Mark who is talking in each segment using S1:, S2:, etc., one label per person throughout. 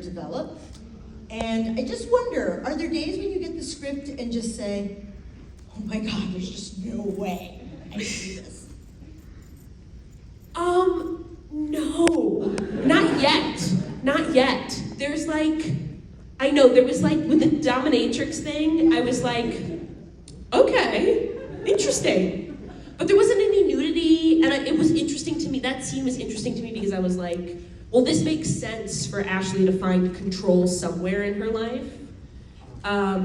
S1: develop. And I just wonder, are there days when you get the script and just say, oh my God, there's just no way I can do this?
S2: No, not yet. Not yet. There's like, I know, there was like, with the dominatrix thing, I was like, okay, interesting. But there wasn't any nudity, and it was interesting to me, that scene was interesting to me because I was like, well, this makes sense for Ashley to find control somewhere in her life. I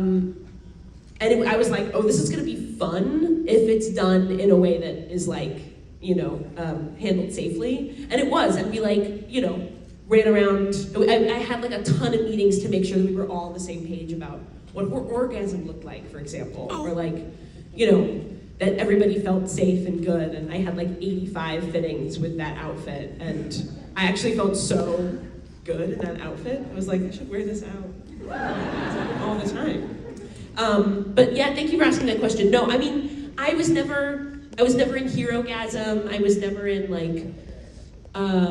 S2: was like, oh, this is gonna be fun if it's done in a way that is like, handled safely. And it was, and we like, ran around, I had like a ton of meetings to make sure that we were all on the same page about what orgasm looked like, for example, or like, that everybody felt safe and good, and I had like 85 fittings with that outfit, and I actually felt so good in that outfit. I was like, I should wear this out all the time. But yeah, thank you for asking that question. No, I mean, I was never in hero-gasm. I was never in like,
S1: But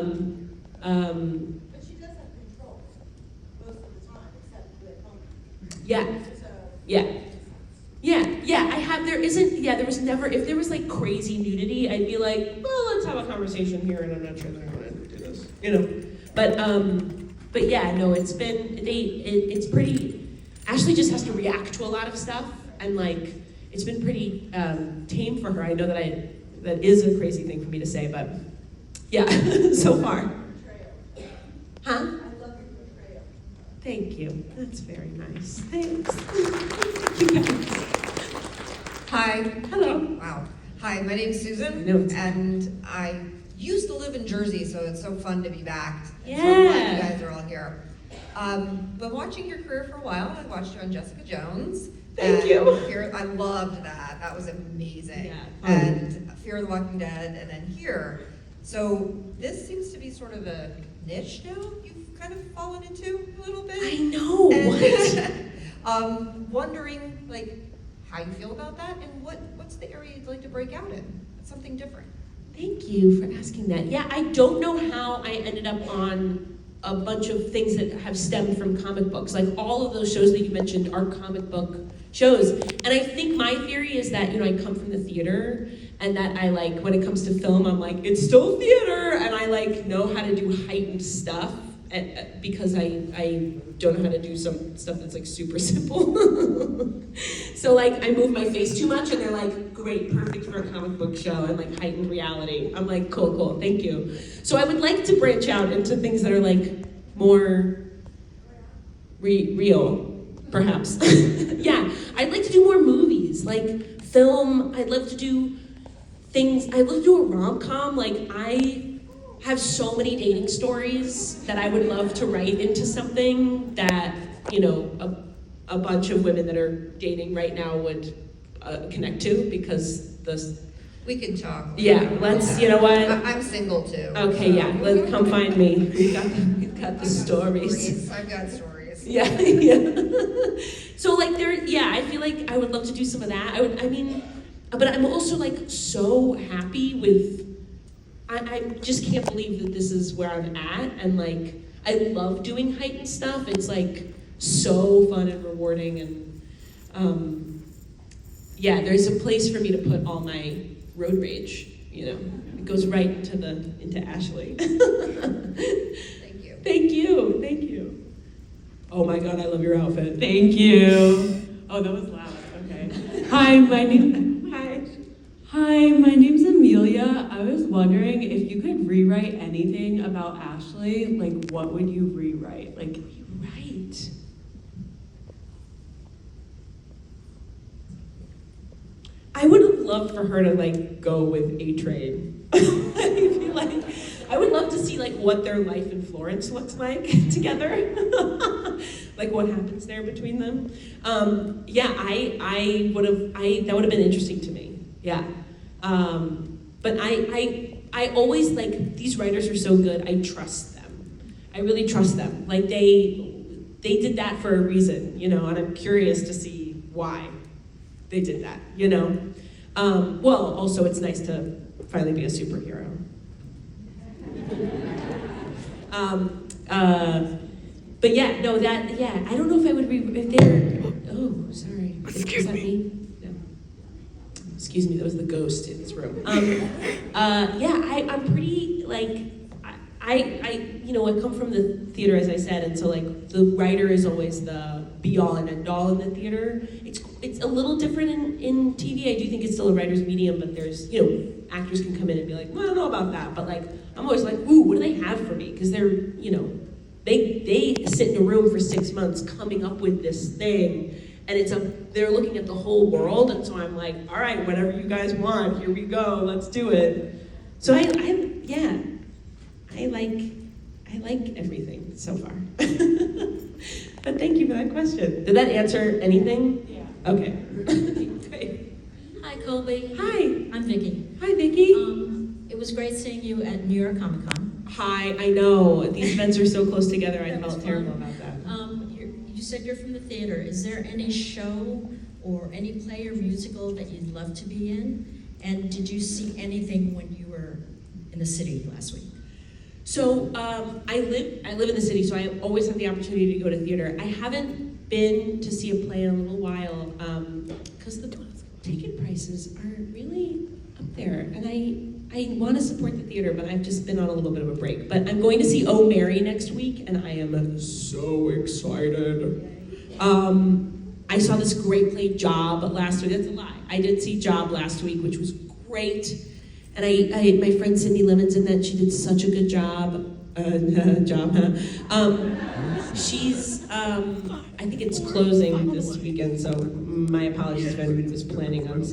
S1: she does have control most of the time, except with home.
S2: Yeah,
S1: So,
S2: yeah, I have, there was never, if there was like crazy nudity, I'd be like, well, let's have a conversation here, and I'm not sure that I want to do this, But yeah, no, it's pretty, Ashley just has to react to a lot of stuff, and like, it's been pretty tame for her. I know that is a crazy thing for me to say, but yeah, so far. Huh?
S1: I love your portrayal.
S2: Thank you. That's very nice. Thanks. You guys.
S3: Hi.
S2: Hello.
S3: Wow. Hi, my name's Susan,
S2: No, it's-
S3: and I used to live in Jersey, so it's so fun to be back.
S2: Yeah.
S3: So I'm glad you guys are all here. Been watching your career for a while. I watched you on Jessica Jones.
S2: Thank you.
S3: I loved that. That was amazing.
S2: Yeah.
S3: And Fear of the Walking Dead, and then here. So this seems to be sort of a niche now you've kind of fallen into a little bit.
S2: I know. What?
S3: Wondering like how you feel about that, and what's the area you'd like to break out in? Something different.
S2: Thank you for asking that. Yeah, I don't know how I ended up on a bunch of things that have stemmed from comic books. Like all of those shows that you mentioned are comic book shows. And I think my theory is that, I come from the theater, and that I like, when it comes to film, I'm like, it's still theater, and I like know how to do heightened stuff because I don't know how to do some stuff that's like super simple. So like I move my face too much, and they're like, great, perfect for a comic book show and like heightened reality. I'm like, cool, thank you. So I would like to branch out into things that are like more real, perhaps. Yeah, I'd like to do more movies, like film. I'd love to do things, I'd love to do a rom-com. Like I have so many dating stories that I would love to write into something that, a bunch of women that are dating right now would connect to, because
S3: We can talk.
S2: yeah, let's, you know what?
S3: I'm single too.
S2: Okay, yeah, let's come find me. We've got the stories.
S3: I've got stories.
S2: Yeah. So like I feel like I would love to do some of that. But I'm also like so happy with, I just can't believe that this is where I'm at, and like, I love doing heightened stuff. It's like so fun and rewarding, and there's a place for me to put all my road rage, It goes right into Ashley.
S3: Thank you.
S2: Thank you. Oh my God, I love your outfit.
S4: Thank you. Oh, that was loud. Okay. Hi, my name's Amelia. I was wondering if you could rewrite anything about Ashley, like what would you rewrite? Like,
S2: Right. I would have loved for her to like go with A-Train. I would love to see like what their life in Florence looks like together. Like what happens there between them. I would have, that would have been interesting to me. Yeah. But I always, like, these writers are so good, I trust them. I really trust them. Like they did that for a reason, and I'm curious to see why they did that, Well, also it's nice to finally be a superhero. But yeah, no, that, yeah, I don't know if I would if they're, oh, sorry. Excuse me. No. Excuse me, that was the ghost in this room. Yeah, I'm pretty, like, I come from the theater, as I said, and so, like, the writer is always the be-all and end-all in the theater. It's a little different in TV. I do think it's still a writer's medium, but there's, actors can come in and be like, well, I don't know about that, but, like, I'm always like, ooh, what do they have for me? Because they're, they sit in a room for 6 months coming up with this thing, and they're looking at the whole world, and so I'm like, all right, whatever you guys want, here we go, let's do it. So I like everything so far. But thank you for that question. Did that answer anything?
S4: Yeah.
S2: Okay. Great.
S5: Hi, Colby.
S2: Hi.
S5: I'm Vicky.
S2: Hi, Vicki.
S5: It was great seeing you at New York Comic Con.
S2: Hi, I know. These events are so close together, I
S5: That was
S2: felt
S5: fun.
S2: terrible about that.
S5: You said you're from the theater. Is there any show or any play or musical that you'd love to be in? And did you see anything when you were in the city last week?
S2: So I live in the city, so I always have the opportunity to go to theater. I haven't been to see a play in a little while because the ticket prices are really up there, and I want to support the theater, but I've just been on a little bit of a break. But I'm going to see Oh Mary next week, and I am so excited. I saw this great play Job last week. That's a lie. I did see Job last week, which was great. And I my friend Cindy Lemon's in that. She did such a good job. She's, I think it's closing this weekend, so my apologies if anyone was planning on seeing